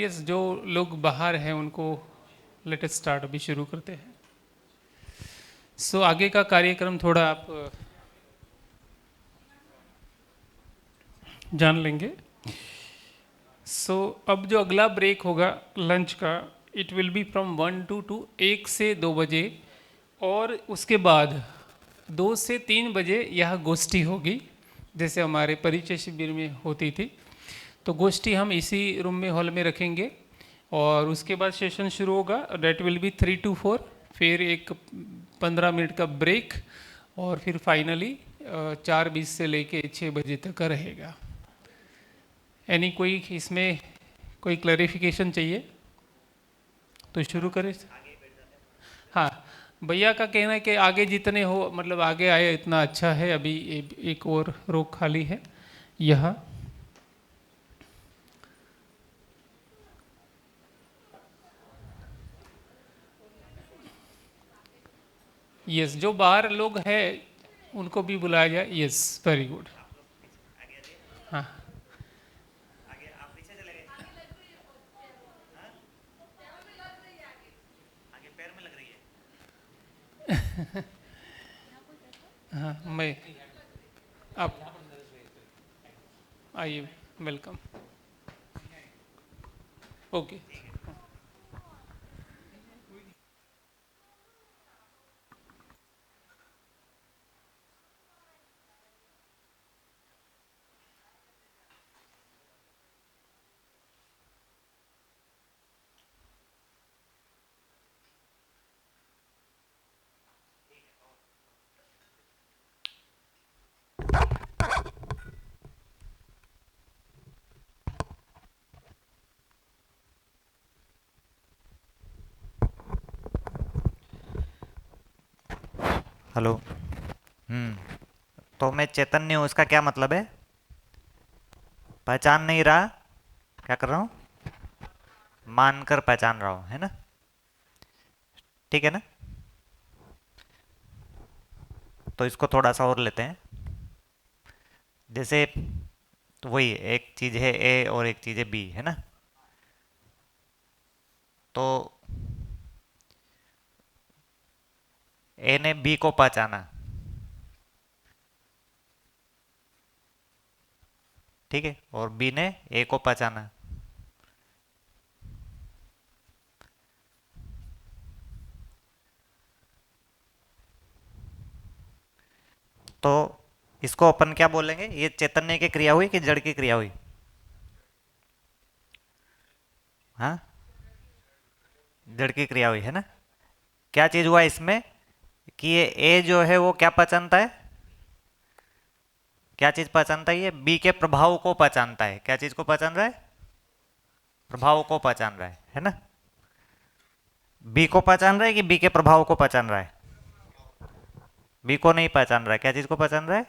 Yes, जो लोग बाहर हैं उनको लेट अस स्टार्ट, अभी शुरू करते हैं। आगे का कार्यक्रम थोड़ा आप जान लेंगे। अब जो अगला ब्रेक होगा लंच का, it will be from 1 to 2, 1 से 2 बजे, और उसके बाद 2 से 3 बजे यह गोष्ठी होगी, जैसे हमारे परिचय शिविर में होती थी। तो गोष्ठी हम इसी रूम में, हॉल में रखेंगे, और उसके बाद सेशन शुरू होगा। डेट विल बी 3 to 4, फिर एक 15 मिनट का ब्रेक, और फिर फाइनली 4:20 से लेके 6 बजे तक का रहेगा। यानी कोई इसमें कोई क्लैरिफिकेशन चाहिए तो शुरू करें। हाँ, भैया का कहना है कि आगे जितने हो, मतलब आगे आए इतना अच्छा है। अभी एक और रो खाली है यहाँ। यस, जो बाहर लोग हैं उनको भी बुलाया जाए। Yes, very good. हाँ, हाँ, मैं आप आइए, वेलकम। ओके। हेलो। तो मैं चैतन्य हूँ, इसका क्या मतलब है? पहचान नहीं रहा? क्या कर रहा हूँ? मानकर पहचान रहा हूँ, है ना? ठीक है ना? तो इसको थोड़ा सा और लेते हैं। जैसे तो वही एक चीज है ए और एक चीज है बी, है ना? तो ए ने बी को पहचाना, ठीक है, और बी ने ए को पहचाना। तो इसको अपन क्या बोलेंगे? ये चैतन्य की क्रिया हुई कि जड़ की क्रिया हुई? हाँ, जड़ की क्रिया हुई, है ना? क्या चीज हुआ इसमें कि ये ए जो है वो क्या पहचानता है? क्या चीज पहचानता है? ये बी के प्रभाव को पहचानता है। क्या चीज को पहचान रहा है? प्रभाव को पहचान रहा है ना? बी को पहचान रहा है कि बी के प्रभाव को पहचान रहा है? बी को नहीं पहचान रहा है। क्या चीज को पहचान रहा है?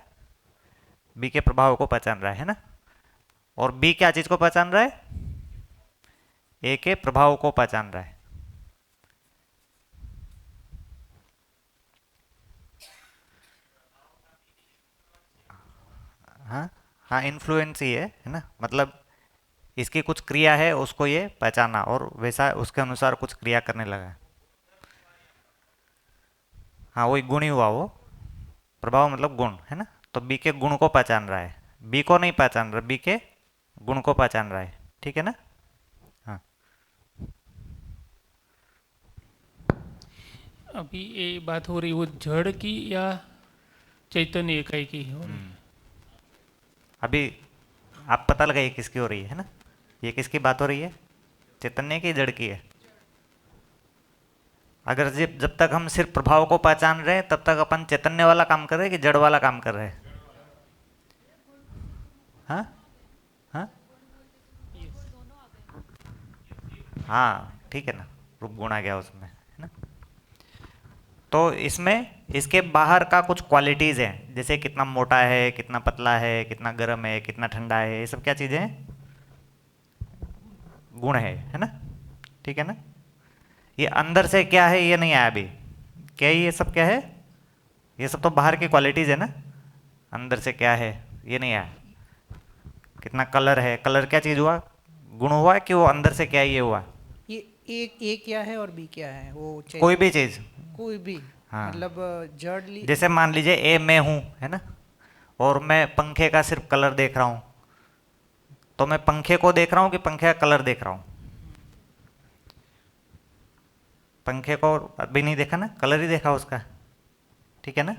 बी के प्रभाव को पहचान रहा है ना? और बी क्या चीज को पहचान रहा है? ए के प्रभाव को पहचान रहा है। हाँ, हाँ, इन्फ्लुएंस ही है ना? मतलब इसकी कुछ क्रिया है, उसको ये पहचाना और वैसा उसके अनुसार कुछ क्रिया करने लगा। हाँ, वही गुण ही हुआ वो। प्रभाव मतलब गुण, है ना? तो बी के गुण को पहचान रहा है। बी को नहीं पहचान रहा, बी के गुण को पहचान रहा है। ठीक है ना? हाँ। अभी ये बात हो रही वो जड़ की या चैतन्य इकाई की हो रही? अभी आप पता लगाइए किसकी हो रही है ना? ये किसकी बात हो रही है? चैतन्य की, जड़ की है? अगर जब जब तक हम सिर्फ प्रभाव को पहचान रहे हैं तब तक अपन चैतन्य वाला काम कर रहे हैं कि जड़ वाला काम कर रहे हैं? हाँ, हाँ, हाँ, ठीक है ना? रूप गुण आ गया उसमें, है ना? तो इसमें इसके बाहर का कुछ क्वालिटीज हैं, जैसे कितना मोटा है, कितना पतला है, कितना गर्म है, कितना ठंडा है, ये सब क्या चीजें हैं? गुण है ना? ठीक है ना? ये अंदर से क्या है ये नहीं आया अभी। क्या ये सब क्या है? ये सब तो बाहर की क्वालिटीज है ना? अंदर से क्या है ये नहीं आया। कितना कलर है, कलर क्या चीज हुआ? गुण हुआ कि वो अंदर से क्या ये हुआ? ये ए क्या है और बी क्या है वो कोई भी चीज। कोई भी। हाँ। मतलब जड़ जैसे मान लीजिए ए मैं हूं, है ना, और मैं पंखे का सिर्फ कलर देख रहा हूं, तो मैं पंखे को देख रहा हूं कि पंखे का कलर देख रहा हूं? पंखे को अभी नहीं देखा ना, कलर ही देखा उसका, ठीक है ना।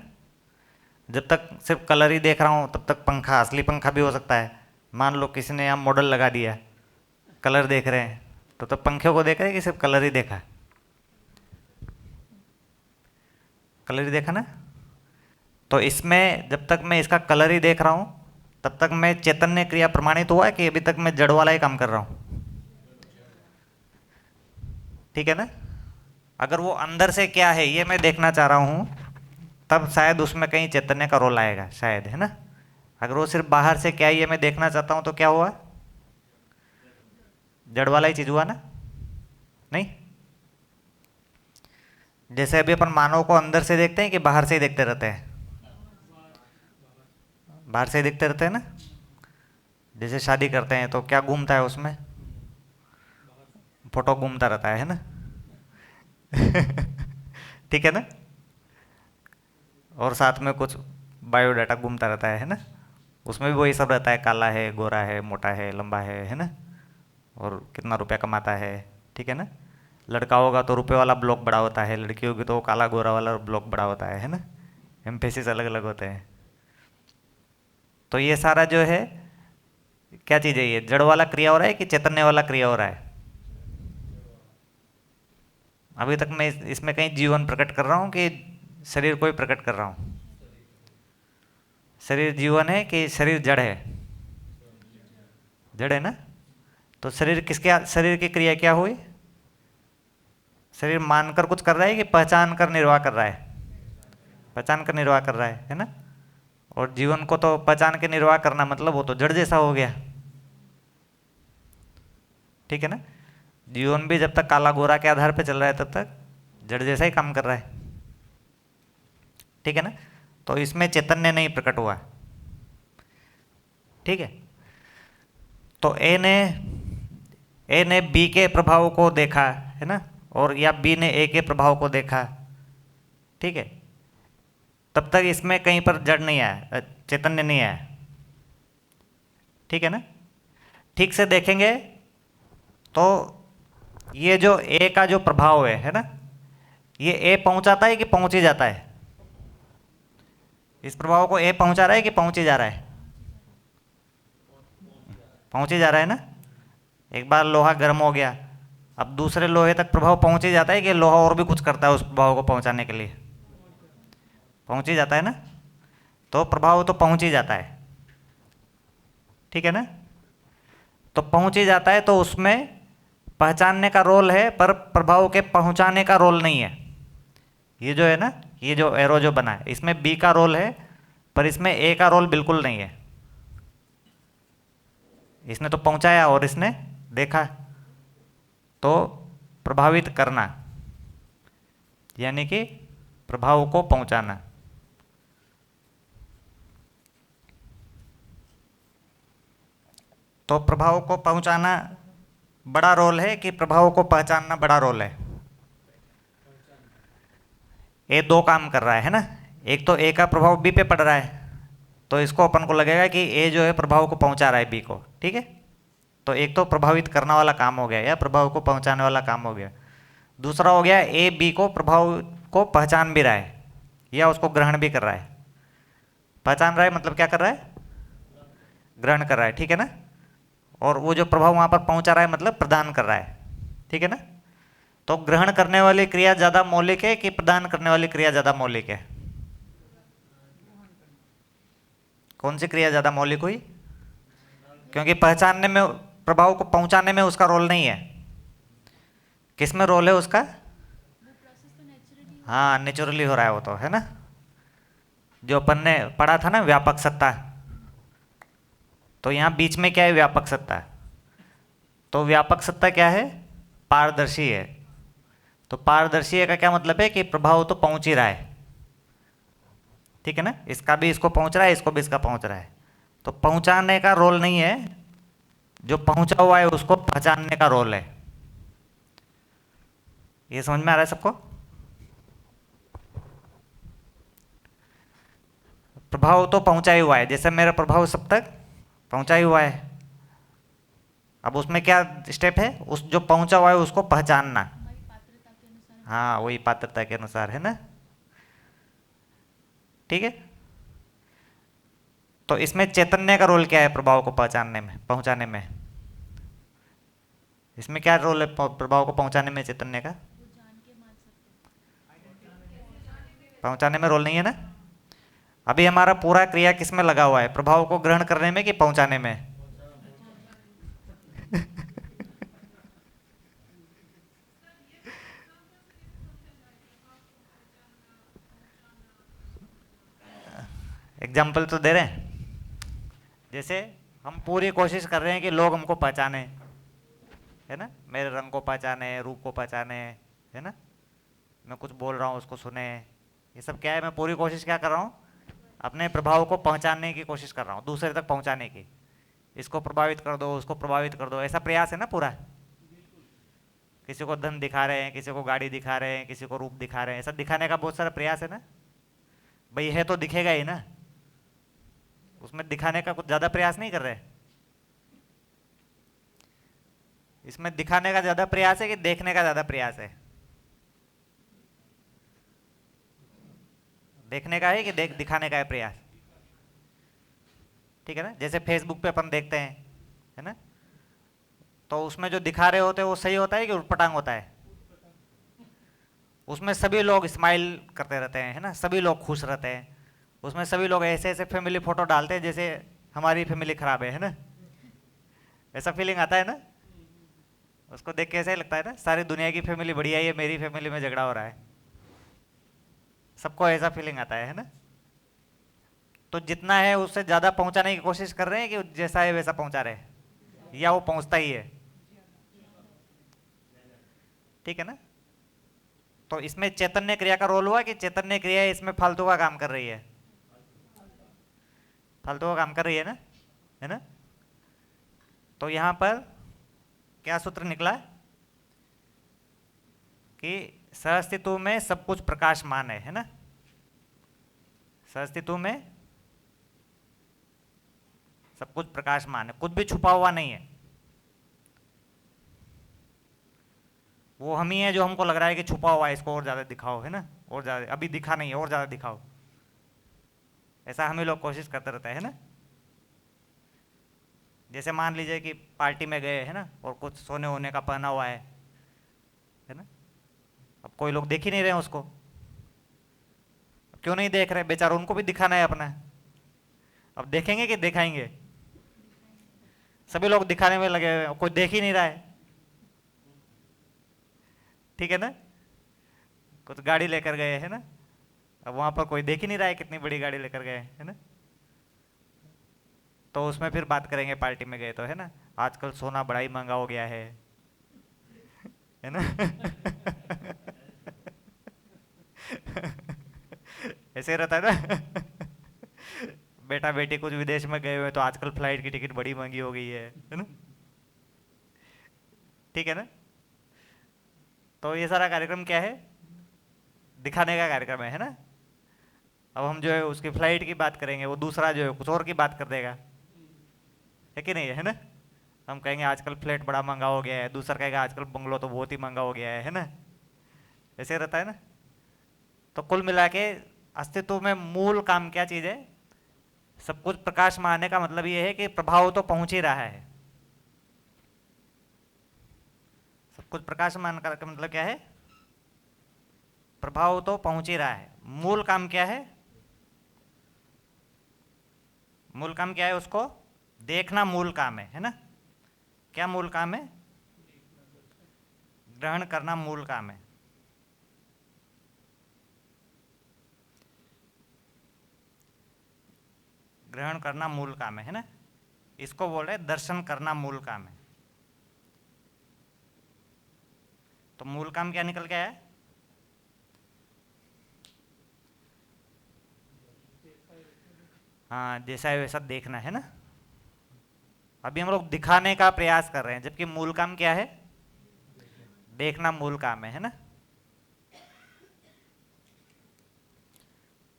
जब तक सिर्फ कलर ही देख रहा हूं तब तक पंखा असली पंखा भी हो सकता है। मान लो किसी ने यहाँ मॉडल लगा दिया, कलर देख रहे हैं, तो पंखे को देख रहे हैं कि सिर्फ कलर ही देखा? कलर ही देखा ना। तो इसमें जब तक मैं इसका कलर ही देख रहा हूं तब तक मैं चैतन्य क्रिया प्रमाणित हुआ है कि अभी तक मैं जड़ वाला ही काम कर रहा हूं? ठीक है ना। अगर वो अंदर से क्या है ये मैं देखना चाह रहा हूं तब शायद उसमें कहीं चैतन्य का रोल आएगा, शायद, है ना। अगर वो सिर्फ बाहर से क्या है ये मैं देखना चाहता हूं तो क्या हुआ? जड़ वाला ही चीज हुआ ना, नहीं। जैसे अभी अपन मानव को अंदर से देखते हैं कि बाहर से ही देखते रहते हैं? बाहर से ही देखते रहते हैं ना। जैसे शादी करते हैं तो क्या घूमता है उसमें? फोटो घूमता रहता है ना। ठीक है ना। और साथ में कुछ बायोडाटा घूमता रहता है ना। उसमें भी वही सब रहता है, काला है, गोरा है, मोटा है, लंबा है ना, और कितना रुपया कमाता है, ठीक है ना। लड़का होगा तो रुपये वाला ब्लॉक बड़ा होता है, लड़की होगी तो काला गोरा वाला ब्लॉक बड़ा होता है ना। एम्फेसिस अलग अलग होते हैं। तो ये सारा जो है क्या चीज़ है? ये जड़ वाला क्रिया हो रहा है कि चैतन्य वाला क्रिया हो रहा है? अभी तक मैं इसमें कहीं जीवन प्रकट कर रहा हूँ कि शरीर को ही प्रकट कर रहा हूँ? शरीर जीवन है कि शरीर जड़ है? जड़ है ना। तो शरीर किसके, शरीर की क्रिया क्या हुई? शरीर मानकर कुछ कर रहा है कि पहचान कर निर्वाह कर रहा है? पहचान कर निर्वाह कर रहा है ना। और जीवन को तो पहचान के निर्वाह करना मतलब वो तो जड़ जैसा हो गया, ठीक है ना। जीवन भी जब तक काला गोरा के आधार पे चल रहा है तब तक जड़ जैसा ही काम कर रहा है, ठीक है ना। तो इसमें चैतन्य नहीं प्रकट हुआ, ठीक है। तो ए ने बी के प्रभाव को देखा, है ना, और या बी ने ए के प्रभाव को देखा, ठीक है। तब तक इसमें कहीं पर जड़ नहीं आया, चैतन्य नहीं आया, ठीक है ना। ठीक से देखेंगे तो ये जो ए का जो प्रभाव है ना, ये ए पहुंचाता है कि पहुंच ही जाता है? इस प्रभाव को ए पहुंचा रहा है कि पहुंच ही जा रहा है? पहुंच ही जा रहा है ना। एक बार लोहा गर्म हो गया, अब दूसरे लोहे तक प्रभाव पहुंच ही जाता है कि लोहा और भी कुछ करता है उस प्रभाव को पहुंचाने के लिए? पहुंच ही जाता है ना। तो प्रभाव तो पहुंच ही जाता है, ठीक है ना। तो पहुंच ही जाता है तो उसमें पहचानने का रोल है पर प्रभाव के पहुंचाने का रोल नहीं है। ये जो है ना, ये जो एरो जो बना है इसमें बी का रोल है पर इसमें ए का रोल बिल्कुल नहीं है। इसने तो पहुंचाया और इसने देखा, तो प्रभावित करना यानी कि प्रभाव को पहुंचाना। तो प्रभाव को पहुंचाना बड़ा रोल है कि प्रभाव को पहचानना बड़ा रोल है? ए दो काम कर रहा है ना। एक तो ए का प्रभाव बी पे पड़ रहा है, तो इसको अपन को लगेगा कि ए जो है प्रभाव को पहुंचा रहा है बी को, ठीक है। तो एक तो प्रभावित करने वाला काम हो गया या प्रभाव को पहुंचाने वाला काम हो गया। दूसरा हो गया ए बी को प्रभाव को पहचान भी रहा है या उसको ग्रहण भी कर रहा है। पहचान रहा है मतलब क्या कर रहा है? ग्रहण कर रहा है, ठीक है ना। और वो जो प्रभाव वहां पर पहुंचा रहा है मतलब प्रदान कर रहा है, ठीक है ना। तो ग्रहण करने वाली क्रिया ज्यादा मौलिक है कि प्रदान करने वाली क्रिया ज्यादा मौलिक है? कौन सी क्रिया ज्यादा मौलिक हुई? क्योंकि पहचानने में, प्रभाव को पहुंचाने में उसका रोल नहीं है। किस में रोल है उसका? हाँ, नेचुरली हो रहा है वो तो, है ना। जो अपन ने पढ़ा था ना व्यापक सत्ता, तो यहाँ बीच में क्या है? व्यापक सत्ता। तो व्यापक सत्ता क्या है? पारदर्शी है। तो पारदर्शी है का क्या मतलब है कि प्रभाव तो पहुंच ही रहा है, ठीक है ना। इसका भी इसको पहुंच रहा है, इसको भी इसका पहुंच रहा है। तो पहुंचाने का रोल नहीं है, जो पहुंचा हुआ है उसको पहचानने का रोल है। ये समझ में आ रहा है सबको? प्रभाव तो पहुंचा ही हुआ है, जैसे मेरा प्रभाव सब तक पहुंचा ही हुआ है। अब उसमें क्या स्टेप है? उस जो पहुंचा हुआ है उसको पहचानना। हाँ, वही पात्रता के अनुसार, है ना? ठीक है। तो इसमें चैतन्य का रोल क्या है प्रभाव को पहचानने में, पहुंचाने में? इसमें क्या रोल है प्रभाव को पहुंचाने में चैतन्य का? पहुंचाने में रोल नहीं है ना। अभी हमारा पूरा क्रिया किस में लगा हुआ है? प्रभाव को ग्रहण करने में कि पहुंचाने में? एग्जाम्पल तो दे रहे हैं। जैसे हम पूरी कोशिश कर रहे हैं कि लोग हमको पहचाने, है ना? मेरे रंग को पहचाने, रूप को पहचाने, है ना? मैं कुछ बोल रहा हूँ उसको सुने। ये सब क्या है? मैं पूरी कोशिश क्या कर रहा हूँ? अपने प्रभाव को पहुँचाने की कोशिश कर रहा हूँ, दूसरे तक पहुँचाने की। इसको प्रभावित कर दो, उसको प्रभावित कर दो, ऐसा प्रयास है ना पूरा। किसी को धन दिखा रहे हैं, किसी को गाड़ी दिखा रहे हैं, किसी को रूप दिखा रहे हैं, ऐसा दिखाने का बहुत सारा प्रयास है ना। भाई है तो दिखेगा ही ना, उसमें दिखाने का कुछ ज़्यादा प्रयास नहीं कर रहे। इसमें दिखाने का ज़्यादा प्रयास है कि देखने का ज़्यादा प्रयास है? देखने का है कि दिखाने का है प्रयास? ठीक है ना। जैसे फेसबुक पे अपन देखते हैं, है ना, तो उसमें जो दिखा रहे होते हैं वो सही होता है कि उटपटांग होता है? उसमें सभी लोग स्माइल करते रहते हैं, है ना, सभी लोग खुश रहते हैं। उसमें सभी लोग ऐसे ऐसे फैमिली फोटो डालते हैं जैसे हमारी फैमिली खराब है ना। ऐसा फीलिंग आता है ना। उसको देख के ऐसा ही लगता है ना, सारी दुनिया की फैमिली बढ़िया ही है, मेरी फैमिली में झगड़ा हो रहा है। सबको ऐसा फीलिंग आता है ना। तो जितना है उससे ज़्यादा पहुंचाने की कोशिश कर रहे हैं कि जैसा है वैसा पहुंचा रहे हैं, या वो पहुंचता ही है? ठीक है ना। तो इसमें चैतन्य क्रिया का रोल हुआ कि चैतन्य क्रिया इसमें फालतू का काम कर रही है? फालतू का काम कर रही है ना, है ना। तो यहां पर क्या सूत्र निकला कि सहअस्तित्व में सब कुछ प्रकाशमान है ना। सहअस्तित्व में सब कुछ प्रकाशमान है, कुछ भी छुपा हुआ नहीं है। वो हम ही है जो हमको लग रहा है कि छुपा हुआ है, इसको और ज्यादा दिखाओ, है ना, और ज्यादा, अभी दिखा नहीं है, और ज्यादा दिखाओ। ऐसा हम ही लोग कोशिश करते रहते हैं ना। जैसे मान लीजिए कि पार्टी में गए, है ना, और कुछ सोने होने का पहना हुआ है ना। अब कोई लोग देख ही नहीं रहे हैं उसको। क्यों नहीं देख रहे? बेचारा उनको भी दिखाना है अपना। अब देखेंगे कि दिखाएंगे? सभी लोग दिखाने में लगे हुए हैं, कोई देख ही नहीं रहा है। ठीक है ना। कुछ गाड़ी लेकर गए, है ना, अब वहां पर कोई देख ही नहीं रहा है कितनी बड़ी गाड़ी लेकर गए, है ना। तो उसमें फिर बात करेंगे पार्टी में गए तो, है ना, आजकल सोना बड़ा ही महंगा हो गया है ना। ऐसे रहता है ना। बेटा बेटी कुछ विदेश में गए हुए तो आजकल फ्लाइट की टिकट बड़ी महंगी हो गई है ना। ठीक है ना। तो ये सारा कार्यक्रम क्या है? दिखाने का कार्यक्रम है ना। अब हम जो है उसकी फ्लाइट की बात करेंगे, वो दूसरा जो है कुछ और की बात कर देगा, है कि नहीं है ना। हम कहेंगे आजकल फ्लैट बड़ा महंगा हो गया है, दूसरा कहेगा आजकल बंगलो तो बहुत ही महंगा हो गया है ना। ऐसे रहता है ना। तो कुल मिला के अस्तित्व में मूल काम क्या चीज है? सब कुछ प्रकाश में आने का मतलब ये है कि प्रभाव तो पहुंच ही रहा है। सब कुछ प्रकाश में आने का मतलब क्या है? प्रभाव तो पहुंच ही रहा है। मूल काम क्या है? मूल काम क्या है? उसको देखना मूल काम है ना। क्या मूल काम है? ग्रहण करना मूल काम है। ग्रहण करना मूल काम है ना। इसको बोल रहे दर्शन करना मूल काम है। तो मूल काम क्या निकल के आया? हाँ, जैसा है वैसा देखना, है ना। अभी हम लोग दिखाने का प्रयास कर रहे हैं, जबकि मूल काम क्या है? देखना मूल काम है ना?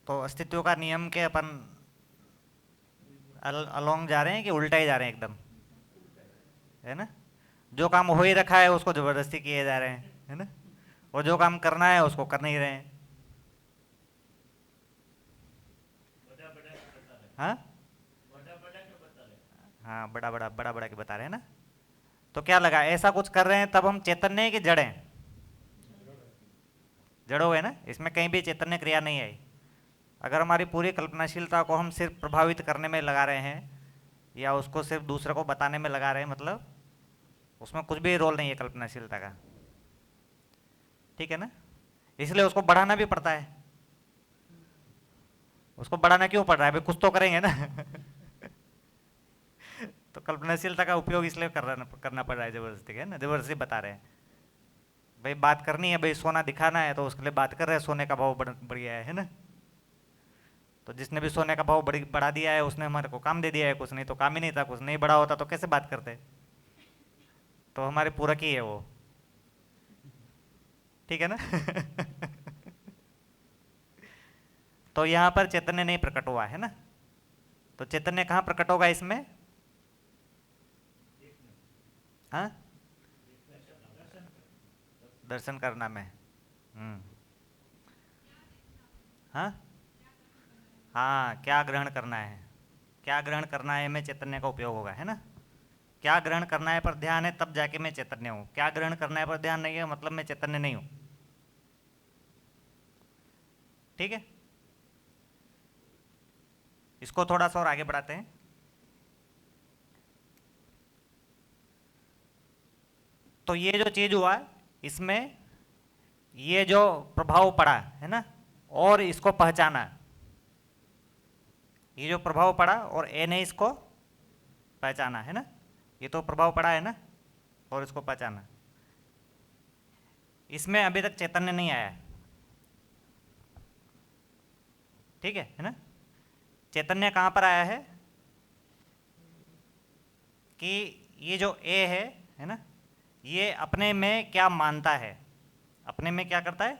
तो अस्तित्व का नियम के अपन अलोंग जा रहे हैं कि उल्टा ही जा रहे हैं एकदम, है ना? जो काम हो ही रखा है उसको जबरदस्ती किए जा रहे हैं, है ना? और जो काम करना है उसको कर नहीं रहे हैं। हाँ हाँ, बड़ा बड़ा के बता रहे हैं ना। तो क्या लगा, ऐसा कुछ कर रहे हैं तब हम चैतन्य हैं कि जड़ हैं? जड़ हो गए ना, इसमें कहीं भी चैतन्य क्रिया नहीं आई। अगर हमारी पूरी कल्पनाशीलता को हम सिर्फ प्रभावित करने में लगा रहे हैं या उसको सिर्फ दूसरे को बताने में लगा रहे हैं, मतलब उसमें कुछ भी रोल नहीं है कल्पनाशीलता का, ठीक है ना? इसलिए उसको बढ़ाना भी पड़ता है। उसको बढ़ाना क्यों पड़ रहा है? भाई कुछ तो करेंगे ना। तो कल्पनाशीलता का उपयोग इसलिए करना पड़ रहा है जबरदस्ती, है ना? जबरदस्ती बता रहे हैं भाई, बात करनी है भाई, सोना दिखाना है, तो उसके लिए बात कर रहे हैं सोने का भाव बढ़ गया है ना? तो जिसने भी सोने का भाव बढ़ा दिया है उसने हमारे को काम दे दिया है, कुछ नहीं तो काम ही नहीं था, कुछ नहीं बढ़ा होता तो कैसे बात करते? तो हमारे पूरक ही है वो, ठीक है ना? तो यहाँ पर चैतन्य नहीं प्रकट हुआ है ना। तो चैतन्य कहाँ प्रकट होगा इसमें? हाँ, दर्शन करना में। हाँ हाँ, क्या ग्रहण करना है, क्या ग्रहण करना है में चैतन्य का उपयोग होगा, है ना? क्या ग्रहण करना है पर ध्यान है तब जाके मैं चैतन्य हूँ, क्या ग्रहण करना है पर ध्यान नहीं है मतलब मैं चैतन्य नहीं हूँ, ठीक है? इसको थोड़ा सा और आगे बढ़ाते हैं। तो ये जो चीज हुआ, इसमें ये जो प्रभाव पड़ा है ना, और इसको पहचाना, ये जो प्रभाव पड़ा और ए ने इसको पहचाना, है ना? ये तो प्रभाव पड़ा है ना, और इसको पहचाना, इसमें अभी तक चैतन्य नहीं आया, ठीक है ना? चैतन्य कहाँ पर आया है कि ये जो ए है ना, ये अपने में क्या मानता है, अपने में क्या करता है,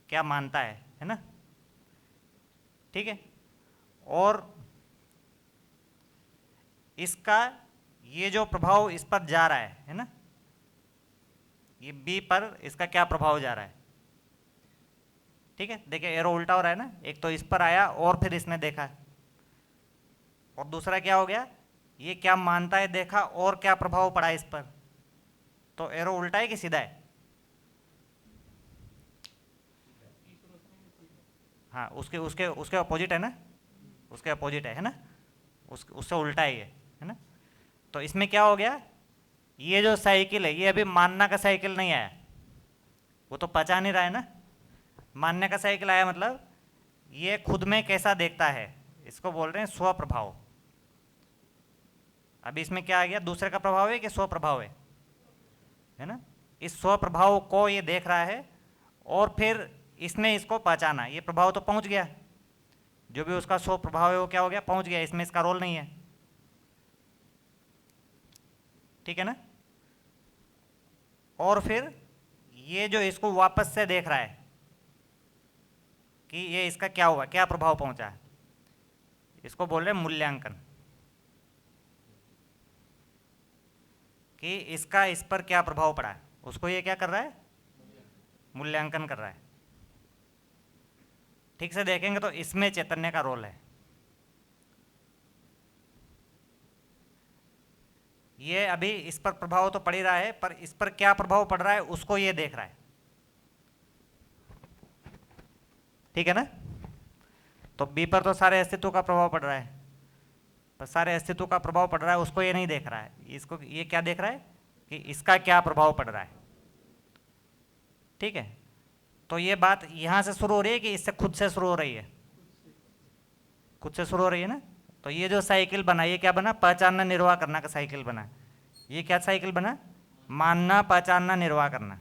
क्या मानता है ना? ठीक है। और इसका ये जो प्रभाव इस पर जा रहा है ना, ये बी पर इसका क्या प्रभाव जा रहा है, ठीक है? देखिए एरो उल्टा हो रहा है ना, एक तो इस पर आया और फिर इसने देखा, और दूसरा क्या हो गया, ये क्या मानता है देखा और क्या प्रभाव पड़ा इस पर। तो एरो उल्टा है कि सीधा है? हाँ, उसके उसके उसके अपोजिट है ना, उसके अपोजिट है ना, उससे उल्टा ही है ना? तो इसमें क्या हो गया, ये जो साइकिल है ये अभी मानना का साइकिल नहीं आया, वो तो पहचान ही रहा है ना। मानने का साइकिल आया मतलब ये खुद में कैसा देखता है, इसको बोल रहे हैं स्वप्रभाव। अभी इसमें क्या आ गया, दूसरे का प्रभाव है कि स्वप्रभाव है ना? इस स्वप्रभाव को ये देख रहा है और फिर इसने इसको पहचाना, ये प्रभाव तो पहुंच गया, जो भी उसका स्वप्रभाव है वो क्या हो गया, पहुंच गया, इसमें इसका रोल नहीं है, ठीक है ना? और फिर ये जो इसको वापस से देख रहा है कि ये इसका क्या हुआ, क्या प्रभाव पहुंचा है, इसको बोल रहे हैं मूल्यांकन, कि इसका इस पर क्या प्रभाव पड़ा है, उसको ये क्या कर रहा है, मूल्यांकन कर रहा है। ठीक से देखेंगे तो इसमें चैतन्य का रोल है। ये अभी इस पर प्रभाव तो पड़ ही रहा है, पर इस पर क्या प्रभाव पड़ रहा है उसको ये देख रहा है, ठीक है ना? तो बी पर तो सारे अस्तित्व का प्रभाव पड़ रहा है, पर सारे अस्तित्व का प्रभाव पड़ रहा है उसको ये नहीं देख रहा है, इसको ये क्या देख रहा है कि इसका क्या प्रभाव पड़ रहा है, ठीक है? तो ये बात यहां से शुरू हो रही है कि इससे खुद से शुरू हो रही है, खुद से शुरू हो रही है ना। तो ये जो साइकिल बना, ये क्या बना, पहचानना निर्वाह करना का साइकिल बना। ये क्या साइकिल बना, मानना पहचानना निर्वाह करना।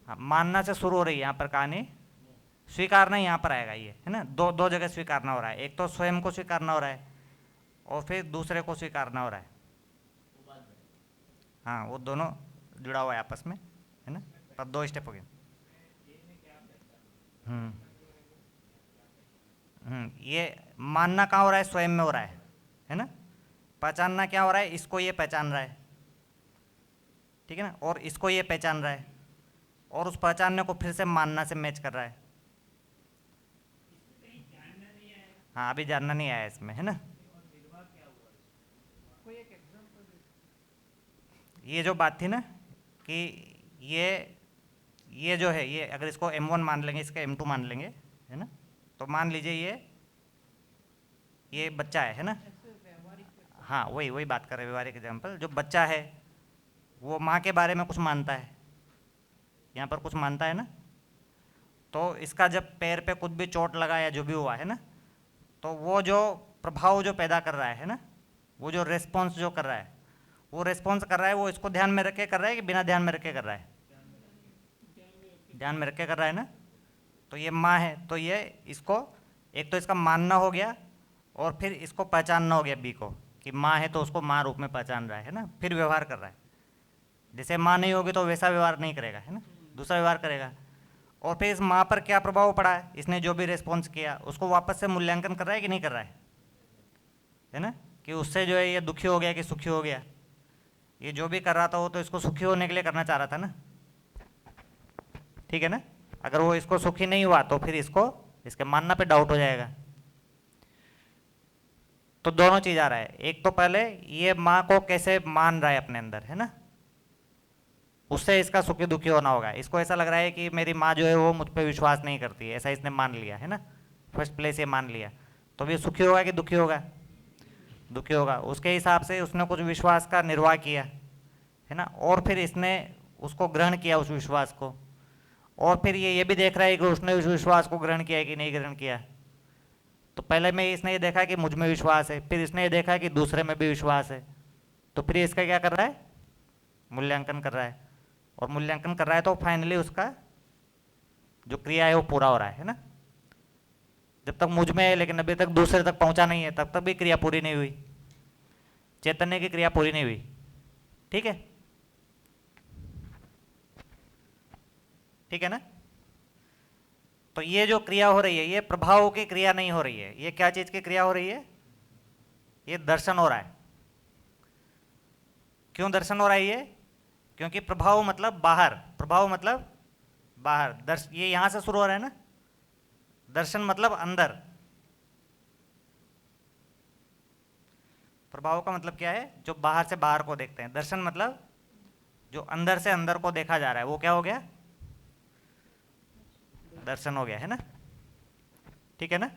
हाँ, मानना से शुरू हो रही है यहाँ पर कहानी, स्वीकारना यहाँ पर आएगा, ये है ना, दो दो जगह स्वीकारना हो रहा है। एक तो स्वयं को स्वीकारना हो रहा है और फिर दूसरे को स्वीकारना हो रहा है। हाँ, वो दोनों जुड़ा हुआ है आपस में, है ना, पर दो स्टेप हो गए। ये मानना कहाँ हो रहा है? स्वयं में हो रहा है ना। पहचानना क्या हो रहा है? इसको ये पहचान रहा है, ठीक है ना, और इसको ये पहचान रहा है, और उस पहचानने को फिर से मानना से मैच कर रहा है। हाँ, अभी जानना नहीं आया इसमें, है ना। ये जो बात थी ना कि ये जो है, ये अगर इसको M1 मान लेंगे, इसका M2 मान लेंगे, है ना, तो मान लीजिए ये बच्चा है ना। हाँ, वही बात कर रहे हैं, व्यवहारिक एग्जाम्पल। जो बच्चा है वो माँ के बारे में कुछ मानता है, यहाँ पर कुछ मानता है ना, तो इसका जब पैर पे कुछ भी चोट लगा या जो भी हुआ है ना, तो वो जो प्रभाव जो पैदा कर रहा है ना, वो जो रेस्पॉन्स जो कर रहा है, वो रेस्पॉन्स कर रहा है, वो इसको ध्यान में रख के कर रहा है कि बिना ध्यान में रख के कर रहा है? ध्यान में रख के कर रहा है ना। तो ये माँ है, तो ये इसको एक तो इसका मानना हो गया, और फिर इसको पहचानना हो गया बी को, कि माँ है तो उसको माँ रूप में पहचान रहा है ना, फिर व्यवहार कर रहा है। जैसे माँ नहीं होगी तो वैसा व्यवहार नहीं करेगा, है ना, दूसरा व्यवहार करेगा। और फिर इस माँ पर क्या प्रभाव पड़ा है? इसने जो भी रेस्पॉन्स किया उसको वापस से मूल्यांकन कर रहा है कि नहीं कर रहा है ना, कि उससे जो है ये दुखी हो गया कि सुखी हो गया। ये जो भी कर रहा था वो तो इसको सुखी होने के लिए करना चाह रहा था ना, ठीक है ना। अगर वो इसको सुखी नहीं हुआ तो फिर इसको इसके मानना पे डाउट हो जाएगा। तो दोनों चीज आ रहा है, एक तो पहले ये माँ को कैसे मान रहा है अपने अंदर, है ना, उससे इसका सुखी दुखी होना होगा। इसको ऐसा लग रहा है कि मेरी माँ जो है वो मुझ पर विश्वास नहीं करती है, ऐसा इसने मान लिया, है ना, फर्स्ट प्लेस ये मान लिया, तो ये सुखी होगा कि दुखी होगा? दुखी होगा। उसके हिसाब से उसने कुछ विश्वास का निर्वाह किया, है ना, और फिर इसने उसको ग्रहण किया उस विश्वास को, और फिर ये भी देख रहा है कि उसने उस विश्वास को ग्रहण किया कि नहीं ग्रहण किया। तो पहले में इसने ये देखा कि मुझ में विश्वास है, फिर इसने ये देखा कि दूसरे में भी विश्वास है, तो फिर इसका क्या कर रहा है? मूल्यांकन कर रहा है, और मूल्यांकन कर रहा है तो फाइनली उसका जो क्रिया है वो पूरा हो रहा है ना। जब तक मुझ में है लेकिन अभी तक दूसरे तक पहुंचा नहीं है, तब तक भी क्रिया पूरी नहीं हुई, चैतन्य की क्रिया पूरी नहीं हुई, ठीक है, ठीक है ना। तो ये जो क्रिया हो रही है ये प्रभाव की क्रिया नहीं हो रही है, ये क्या चीज की क्रिया हो रही है? ये दर्शन हो रहा है। क्यों दर्शन हो रहा है ये? क्योंकि प्रभाव मतलब बाहर, प्रभाव मतलब बाहर, ये यहां से शुरू हो रहा है ना, दर्शन मतलब अंदर। प्रभाव का मतलब क्या है? जो बाहर से बाहर को देखते हैं। दर्शन मतलब जो अंदर से अंदर को देखा जा रहा है, वो क्या हो गया? दर्शन हो गया, है ना, ठीक है ना।